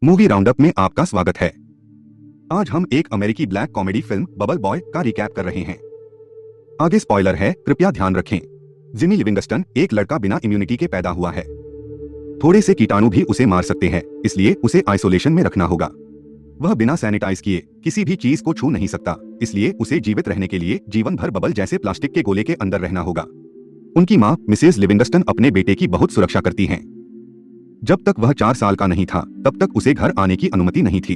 Movie roundup में आपका स्वागत है। आज हम एक अमेरिकी black comedy film bubble boy का रिकैप कर रहे हैं। आगे स्पॉइलर है, कृपया ध्यान रखें। जिमी लिविंगस्टन एक लड़का बिना इम्यूनिटी के पैदा हुआ है। थोड़े से कीटाणु भी उसे मार सकते हैं, इसलिए उसे आइसोलेशन में रखना होगा। वह बिना सैनिटाइज किए किसी भी चीज को छू नहीं सकता, इसलिए उसे जीवित रहने के लिए जीवन भर बबल जैसे प्लास्टिक के गोले के अंदर रहना होगा। उनकी माँ मिसेस लिविंगस्टन अपने बेटे की बहुत सुरक्षा करती हैं। जब तक वह 4 साल का नहीं था तब तक उसे घर आने की अनुमति नहीं थी।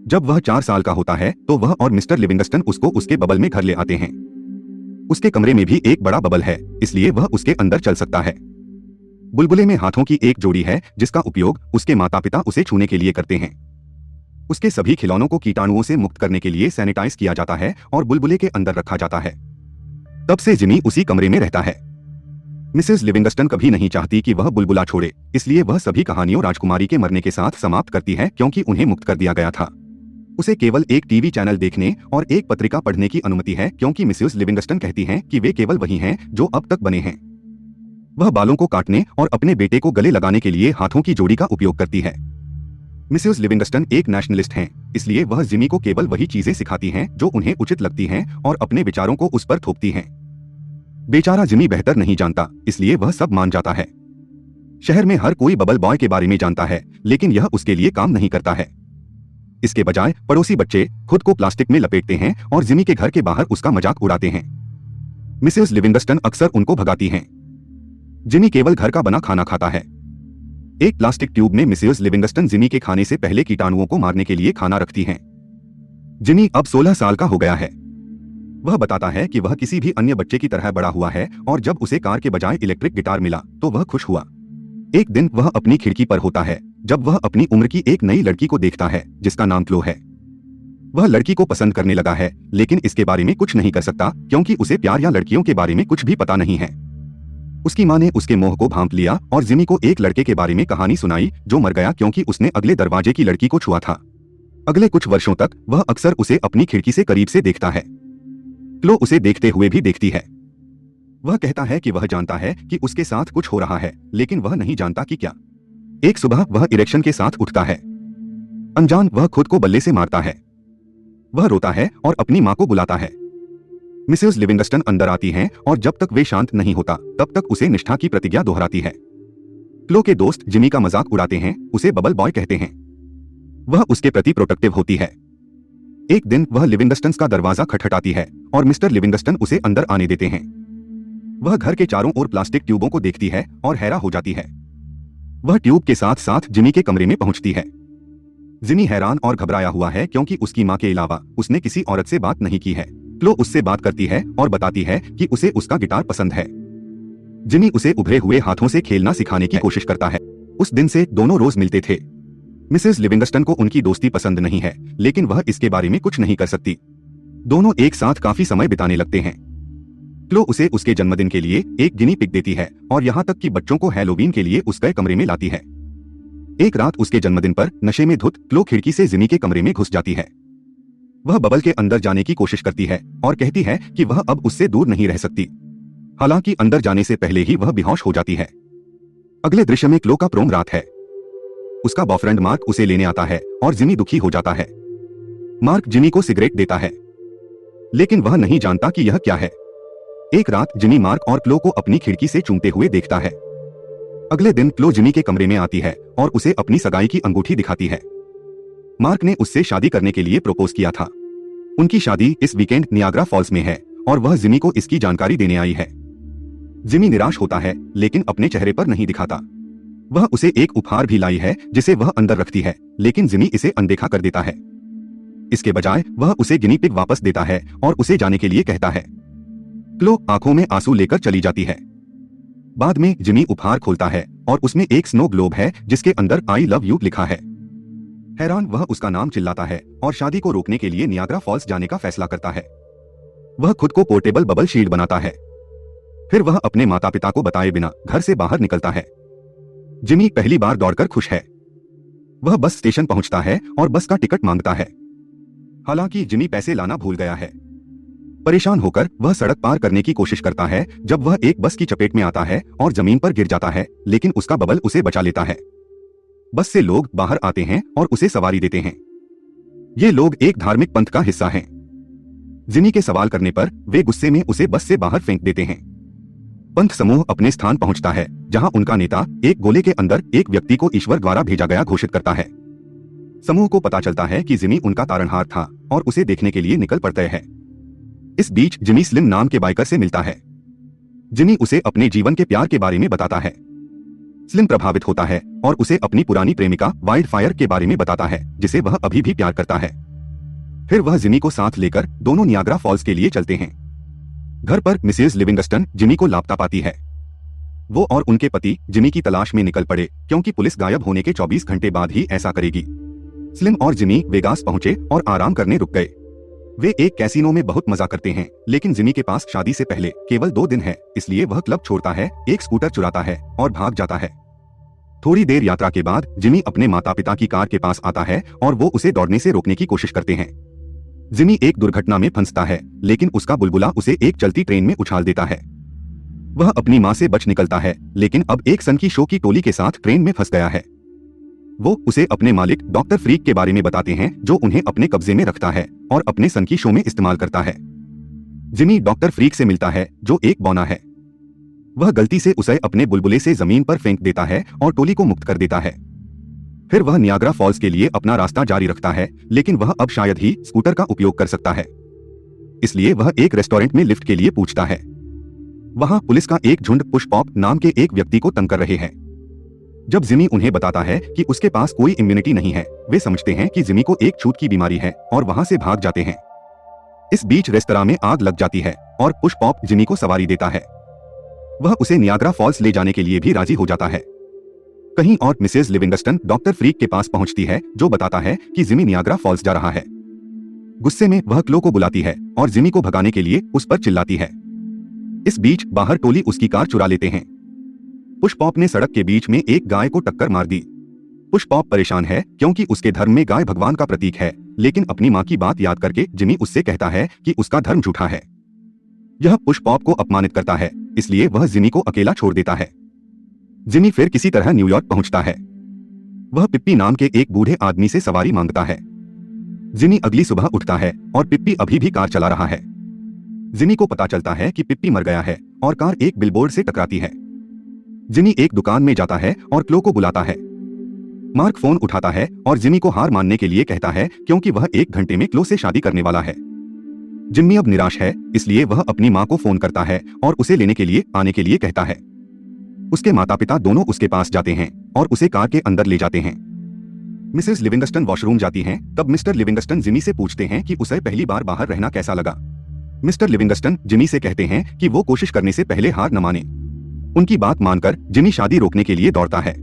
जब वह 4 साल का होता है तो वह और मिस्टर लिविंगस्टन उसको उसके बबल में घर ले आते हैं। उसके कमरे में भी एक बड़ा बबल है, इसलिए वह उसके अंदर चल सकता है। बुलबुले में हाथों की एक जोड़ी है जिसका उपयोग उसके माता पिता उसे छूने के लिए करते हैं। उसके सभी खिलौनों को कीटाणुओं से मुक्त करने के लिए सैनिटाइज किया जाता है और बुलबुले के अंदर रखा जाता है। तब से जिमी उसी कमरे में रहता है। मिसेस लिविंगस्टन कभी नहीं चाहती कि वह बुलबुला छोड़े, इसलिए वह सभी कहानियों राजकुमारी के मरने के साथ समाप्त करती है क्योंकि उन्हें मुक्त कर दिया गया था। उसे केवल एक टीवी चैनल देखने और एक पत्रिका पढ़ने की अनुमति है क्योंकि मिसेस लिविंगस्टन कहती हैं कि वे केवल वही हैं जो अब तक बने हैं। वह बालों को काटने और अपने बेटे को गले लगाने के लिए हाथों की जोड़ी का उपयोग करती है। मिसेस लिविंगस्टन एक नेशनलिस्ट हैं, इसलिए वह जिमी को केवल वही चीजें सिखाती हैं जो उन्हें उचित लगती हैं और अपने विचारों को उस पर थोपती हैं। बेचारा जिमी बेहतर नहीं जानता, इसलिए वह सब मान जाता है। शहर में हर कोई बबल बॉय के बारे में जानता है, लेकिन यह उसके लिए काम नहीं करता है। इसके बजाय पड़ोसी बच्चे खुद को प्लास्टिक में लपेटते हैं और जिमी के घर के बाहर उसका मजाक उड़ाते हैं। मिसेस लिविंगस्टन अक्सर उनको भगाती हैं। जिमी केवल घर का बना खाना खाता है। एक प्लास्टिक ट्यूब में मिसेस लिविंगस्टन जिमी के खाने से पहले कीटाणुओं को मारने के लिए खाना रखती हैं। जिमी अब 16 साल का हो गया है। वह बताता है कि वह किसी भी अन्य बच्चे की तरह बड़ा हुआ है और जब उसे कार के बजाय इलेक्ट्रिक गिटार मिला तो वह खुश हुआ। एक दिन वह अपनी खिड़की पर होता है जब वह अपनी उम्र की एक नई लड़की को देखता है जिसका नाम क्लो है। वह लड़की को पसंद करने लगा है, लेकिन इसके बारे में कुछ नहीं कर सकता क्योंकि उसे प्यार या लड़कियों के बारे में कुछ भी पता नहीं है। उसकी माँ ने उसके मोह को भांप लिया और जिमी को एक लड़के के बारे में कहानी सुनाई जो मर गया क्योंकि उसने अगले दरवाजे की लड़की को छुआ था। अगले कुछ वर्षों तक वह अक्सर उसे अपनी खिड़की से करीब से देखता है। क्लो उसे देखते हुए भी देखती है। वह कहता है कि वह जानता है कि उसके साथ कुछ हो रहा है, लेकिन वह नहीं जानता कि क्या। एक सुबह वह इरेक्शन के साथ उठता है। अनजान वह खुद को बल्ले से मारता है। वह रोता है और अपनी माँ को बुलाता है। मिसेस लिविंगस्टन अंदर आती हैं और जब तक वे शांत नहीं होता तब तक उसे निष्ठा की प्रतिज्ञा दोहराती है। क्लो के दोस्त जिमी का मजाक उड़ाते हैं, उसे बबल बॉय कहते हैं। वह उसके प्रति प्रोटेक्टिव होती है। एक दिन वह लिविंगस्टन्स का दरवाजा खटखटाती है और मिस्टर लिविंगस्टन उसे अंदर आने देते हैं। वह घर के चारों ओर प्लास्टिक ट्यूबों को देखती है और हैरान हो जाती है। वह ट्यूब के साथ साथ जिमी के कमरे में पहुंचती है। जिमी हैरान और घबराया हुआ है क्योंकि उसकी माँ के अलावा उसने किसी औरत से बात नहीं की है। क्लो उससे बात करती है और बताती है कि उसे उसका गिटार पसंद है। जिमी उसे उभरे हुए हाथों से खेलना सिखाने की कोशिश करता है। उस दिन से दोनों रोज मिलते थे। मिसेस लिविंगस्टन को उनकी दोस्ती पसंद नहीं है, लेकिन वह इसके बारे में कुछ नहीं कर सकती। दोनों एक साथ काफी समय बिताने लगते हैं। क्लो उसे उसके जन्मदिन के लिए एक गिनी पिग देती है और यहाँ तक कि बच्चों को हैलोवीन के लिए उसके कमरे में लाती है। एक रात उसके जन्मदिन पर नशे में धुत क्लो खिड़की से जिमी के कमरे में घुस जाती है। वह बबल के अंदर जाने की कोशिश करती है और कहती है कि वह अब उससे दूर नहीं रह सकती। हालांकि अंदर जाने से पहले ही वह बेहोश हो जाती है। अगले दृश्य में क्लो का प्रोम रात है। उसका बॉयफ्रेंड मार्क उसे लेने आता है और जिमी दुखी हो जाता है। मार्क जिमी को सिगरेट देता है, लेकिन वह नहीं जानता कि यह क्या है। एक रात जिमी मार्क और क्लो को अपनी खिड़की से चूमते हुए देखता है। अगले दिन क्लो जिमी के कमरे में आती है और उसे अपनी सगाई की अंगूठी दिखाती है। मार्क ने उससे शादी करने के लिए प्रपोज किया था। उनकी शादी इस वीकेंड नियाग्रा फॉल्स में है और वह जिमी को इसकी जानकारी देने आई है। जिमी निराश होता है, लेकिन अपने चेहरे पर नहीं दिखाता। वह उसे एक उपहार भी लाई है जिसे वह अंदर रखती है, लेकिन जिमी इसे अनदेखा कर देता है। इसके बजाय वह उसे गिनी पिग वापस देता है और उसे जाने के लिए कहता है। क्लो आंखों में आंसू लेकर चली जाती है। बाद में जिमी उपहार खोलता है और उसमें एक स्नो ग्लोब है जिसके अंदर आई लव यू लिखा है। हैरान वह उसका नाम चिल्लाता है और शादी को रोकने के लिए नियाग्रा फॉल्स जाने का फैसला करता है। वह खुद को पोर्टेबल बबल शील्ड बनाता है। फिर वह अपने माता पिता को बताए बिना घर से बाहर निकलता है। जिमी पहली बार दौड़कर खुश है। वह बस स्टेशन पहुंचता है और बस का टिकट मांगता है। हालांकि जिमी पैसे लाना भूल गया है। परेशान होकर वह सड़क पार करने की कोशिश करता है जब वह एक बस की चपेट में आता है और जमीन पर गिर जाता है, लेकिन उसका बबल उसे बचा लेता है। बस से लोग बाहर आते हैं और उसे सवारी देते हैं। ये लोग एक धार्मिक पंथ का हिस्सा हैं। जिमी के सवाल करने पर वे गुस्से में उसे बस से बाहर फेंक देते हैं। पंथ समूह अपने स्थान पहुंचता है, जहां उनका नेता एक गोले के अंदर एक व्यक्ति को ईश्वर द्वारा भेजा गया घोषित करता है। समूह को पता चलता है कि जिमी उनका तारणहार था और उसे देखने के लिए निकल पड़ते हैं। इस बीच जिमी स्लिम नाम के बाइकर से मिलता है। जिमी उसे अपने जीवन के प्यार के बारे में बताता है। स्लिम प्रभावित होता है और उसे अपनी पुरानी प्रेमिका वाइल्ड फायर के बारे में बताता है, जिसे वह अभी भी प्यार करता है। फिर वह जिमी को साथ लेकर दोनों नियाग्रा फॉल्स के लिए चलते हैं। घर पर मिसेस लिविंगस्टन जिमी को लापता पाती है। वो और उनके पति जिमी की तलाश में निकल पड़े, क्योंकि पुलिस गायब होने के 24 घंटे बाद ही ऐसा करेगी। स्लिम और जिमी वेगास पहुंचे और आराम करने रुक गए। वे एक कैसीनो में बहुत मजा करते हैं, लेकिन जिमी के पास शादी से पहले केवल 2 दिन है, इसलिए वह क्लब छोड़ता है, एक स्कूटर चुराता है और भाग जाता है। थोड़ी देर यात्रा के बाद जिमी अपने माता पिता की कार के पास आता है और वो उसे दौड़ने से रोकने की कोशिश करते हैं। जिमी एक दुर्घटना में फंसता है, लेकिन उसका बुलबुला उसे एक चलती ट्रेन में उछाल देता है। वह अपनी मां से बच निकलता है, लेकिन अब एक सनकी शो की टोली के साथ ट्रेन में फंस गया है। वो उसे अपने मालिक डॉक्टर फ्रीक के बारे में बताते हैं, जो उन्हें अपने कब्जे में रखता है और अपने सनकी शो में इस्तेमाल करता है। जिमी डॉक्टर फ्रीक से मिलता है, जो एक बौना है। वह गलती से उसे अपने बुलबुले से जमीन पर फेंक देता है और टोली को मुक्त कर देता है। फिर वह नियाग्रा फॉल्स के लिए अपना रास्ता जारी रखता है, लेकिन वह अब शायद ही स्कूटर का उपयोग कर सकता है। इसलिए वह एक रेस्टोरेंट में लिफ्ट के लिए पूछता है। वहां पुलिस का एक झुंड पुश पॉप नाम के एक व्यक्ति को तंग कर रहे हैं। जब जिमी उन्हें बताता है कि उसके पास कोई इम्यूनिटी नहीं है, वे समझते हैं कि जिमी को एक छूत की बीमारी है और वहां से भाग जाते हैं। इस बीच रेस्तरां में आग लग जाती है और पुश पॉप जिमी को सवारी देता है। वह उसे नियाग्रा फॉल्स ले जाने के लिए भी राजी हो जाता है। कहीं और मिसेस लिविंगस्टन डॉक्टर फ्रीक के पास पहुंचती है, जो बताता है कि जिमी नियाग्रा फॉल्स जा रहा है। गुस्से में वह क्लो को बुलाती है और जिमी को भगाने के लिए उस पर चिल्लाती है। इस बीच बाहर टोली उसकी कार चुरा लेते हैं। पुश पॉप ने सड़क के बीच में एक गाय को टक्कर मार दी। पुश पॉप परेशान है, क्योंकि उसके धर्म में गाय भगवान का प्रतीक है, लेकिन अपनी मां की बात याद करके जिमी उससे कहता है कि उसका धर्म झूठा है। यह पुश पॉप को अपमानित करता है, इसलिए वह जिमी को अकेला छोड़ देता है। जिमी फिर किसी तरह न्यूयॉर्क पहुंचता है। वह पिप्पी नाम के एक बूढ़े आदमी से सवारी मांगता है। जिमी अगली सुबह उठता है और पिप्पी अभी भी कार चला रहा है। जिमी को पता चलता है कि पिप्पी मर गया है और कार एक बिलबोर्ड से टकराती है। जिमी एक दुकान में जाता है और क्लो को बुलाता है। मार्क फोन उठाता है और जिमी को हार मानने के लिए कहता है, क्योंकि वह 1 घंटे में क्लो से शादी करने वाला है। जिमी अब निराश है, इसलिए वह अपनी मां को फोन करता है और उसे लेने के लिए आने के लिए कहता है। उसके माता पिता दोनों उसके पास जाते हैं और उसे कार के अंदर ले जाते हैं। मिसेस लिविंगस्टन वॉशरूम जाती हैं, तब मिस्टर लिविंगस्टन जिमी से पूछते हैं कि उसे पहली बार बाहर रहना कैसा लगा। मिस्टर लिविंगस्टन जिमी से कहते हैं कि वो कोशिश करने से पहले हार न माने। उनकी बात मानकर जिमी शादी रोकने के लिए दौड़ता है।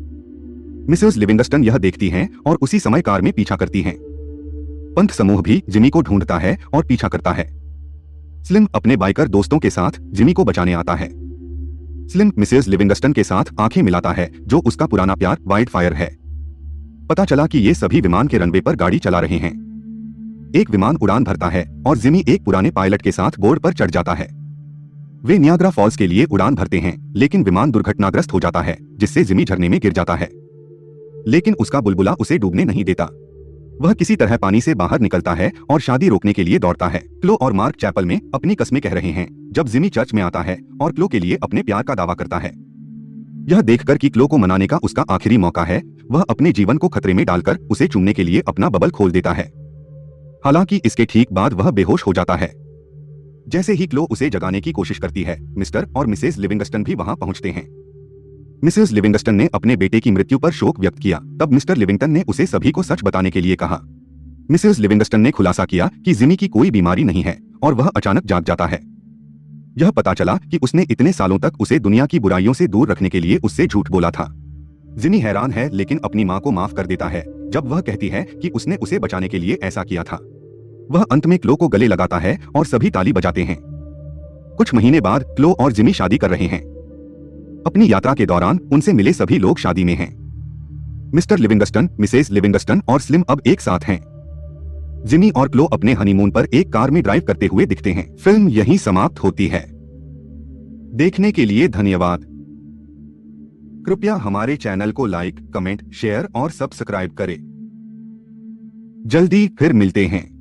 मिसेस लिविंगस्टन यह देखती हैं और उसी समय कार में पीछा करती हैं। पंथ समूह भी जिमी को ढूंढता है और पीछा करता है। स्लिम अपने बाइकर दोस्तों के साथ जिमी को बचाने आता है। स्लिम मिसेस लिविंगस्टन के साथ आंखें मिलाता है, जो उसका पुराना प्यार वाइल्ड फायर है। पता चला कि ये सभी विमान के रनवे पर गाड़ी चला रहे हैं। एक विमान उड़ान भरता है और जिमी एक पुराने पायलट के साथ बोर्ड पर चढ़ जाता है। वे नियाग्रा फॉल्स के लिए उड़ान भरते हैं, लेकिन विमान दुर्घटनाग्रस्त हो जाता है, जिससे जिमी झरने में गिर जाता है। लेकिन उसका बुलबुला उसे डूबने नहीं देता। वह किसी तरह पानी से बाहर निकलता है और शादी रोकने के लिए दौड़ता है। क्लो और मार्क चैपल में अपनी कस्में कह रहे हैं, जब जिमी चर्च में आता है और क्लो के लिए अपने प्यार का दावा करता है। यह देखकर कि क्लो को मनाने का उसका आखिरी मौका है, वह अपने जीवन को खतरे में डालकर उसे चूमने के लिए अपना बबल खोल देता है। हालांकि इसके ठीक बाद वह बेहोश हो जाता है। जैसे ही क्लो उसे जगाने की कोशिश करती है, मिस्टर और मिसेस लिविंगस्टन भी वहां पहुंचते हैं। मिसेस लिविंगस्टन ने अपने बेटे की मृत्यु पर शोक व्यक्त किया। तब मिस्टर लिविंगस्टन ने उसे सभी को सच बताने के लिए कहा। मिसेस लिविंगस्टन ने खुलासा किया कि जिमी की कोई बीमारी नहीं है और वह अचानक जाग जाता है। यह पता चला कि उसने इतने सालों तक उसे दुनिया की बुराइयों से दूर रखने के लिए उससे झूठ बोला था। जिमी हैरान है, लेकिन अपनी मां को माफ कर देता है जब वह कहती है कि उसने उसे बचाने के लिए ऐसा किया था। वह अंत में क्लो को गले लगाता है और सभी ताली बजाते हैं। कुछ महीने बाद क्लो और जिमी शादी कर रहे हैं। अपनी यात्रा के दौरान उनसे मिले सभी लोग शादी में हैं। मिस्टर लिविंगस्टन, मिसेस लिविंगस्टन और स्लिम अब एक साथ हैं। जिमी और क्लो अपने हनीमून पर एक कार में ड्राइव करते हुए दिखते हैं। फिल्म यहीं समाप्त होती है। देखने के लिए धन्यवाद। कृपया हमारे चैनल को लाइक, कमेंट, शेयर और सब्सक्राइब करें। जल्दी फिर मिलते हैं।